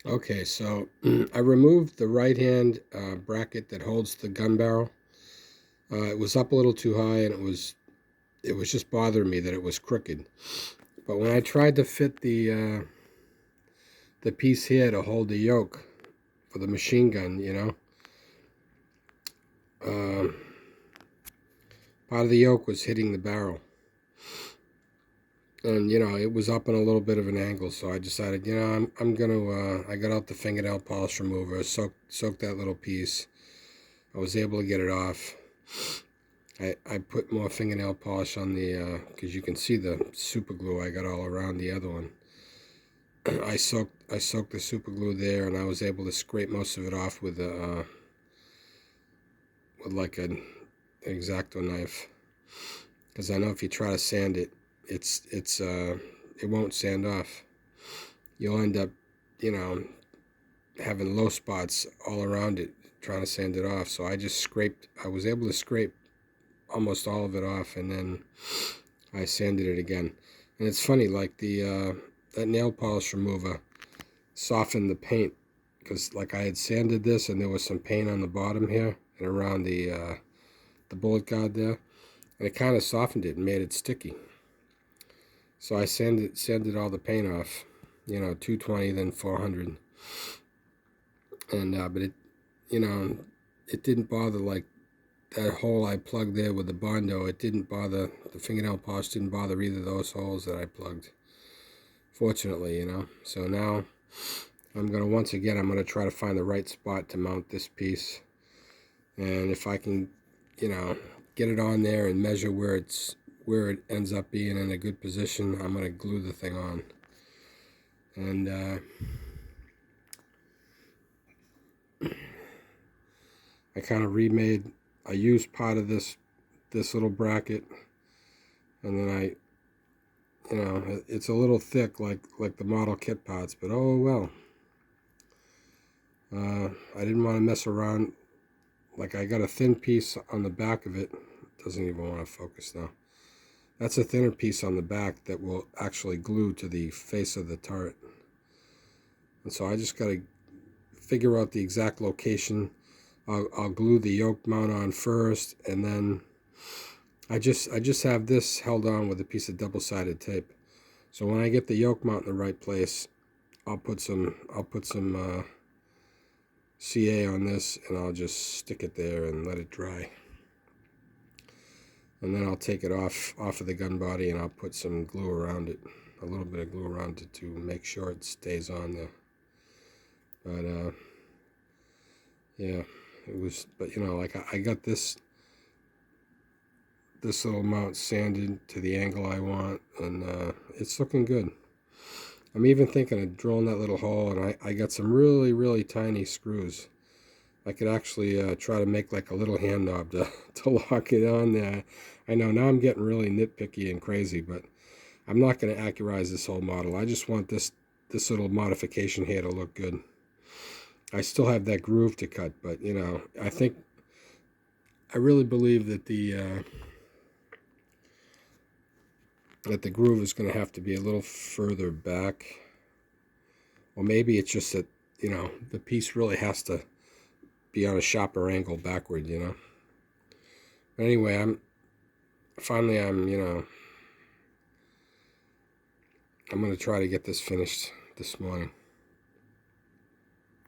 Okay, so I removed the right hand bracket that holds the gun barrel. It was up a little too high, and it was just bothering me that it was crooked. But when I tried to fit the piece here to hold the yoke for the machine gun, uh, part of the yoke was hitting the barrel, and it was up in a little bit of an angle. So I decided, I'm gonna. I got out the fingernail polish remover, soaked that little piece. I was able to get it off. I put more fingernail polish on the, because you can see the super glue I got all around the other one. I soaked the super glue there, and I was able to scrape most of it off with like an X-Acto knife. Because I know if you try to sand it, it won't sand off. You'll end up, having low spots all around it trying to sand it off. So I was able to scrape almost all of it off, and then I sanded it again. And it's funny, like that nail polish remover softened the paint, because like I had sanded this and there was some paint on the bottom here and around the bullet guard there, and it kind of softened it and made it sticky. So I sanded all the paint off, 220, then 400, and but it didn't bother, like that hole I plugged there with the Bondo. It didn't bother, the fingernail polish didn't bother either of those holes that I plugged, fortunately. So now I'm going to try to find the right spot to mount this piece, and if I can get it on there and measure where it ends up being in a good position, I'm going to glue the thing on. And I used part of this little bracket, and then it's a little thick, like the model kit parts, but oh well. I didn't want to mess around. Like, I got a thin piece on the back of it. Doesn't even want to focus now. That's a thinner piece on the back that will actually glue to the face of the turret. And so I just got to figure out the exact location. I'll glue the yoke mount on first, and then I just have this held on with a piece of double-sided tape. So when I get the yoke mount in the right place, I'll put some CA on this, and I'll just stick it there and let it dry. And then I'll take it off of the gun body, and I'll put some glue around it, a little bit of glue around it to make sure it stays on there. But yeah, it was. But like I got this little mount sanded to the angle I want, and it's looking good. I'm even thinking of drilling that little hole, and I got some really, really tiny screws. I could actually try to make like a little hand knob to lock it on there. I know now I'm getting really nitpicky and crazy, but I'm not going to accurize this whole model. I just want this little modification here to look good. I still have that groove to cut, but I really believe that the groove is going to have to be a little further back. Or maybe it's just that, the piece really has to be on a sharper angle backward, But anyway, I'm going to try to get this finished this morning.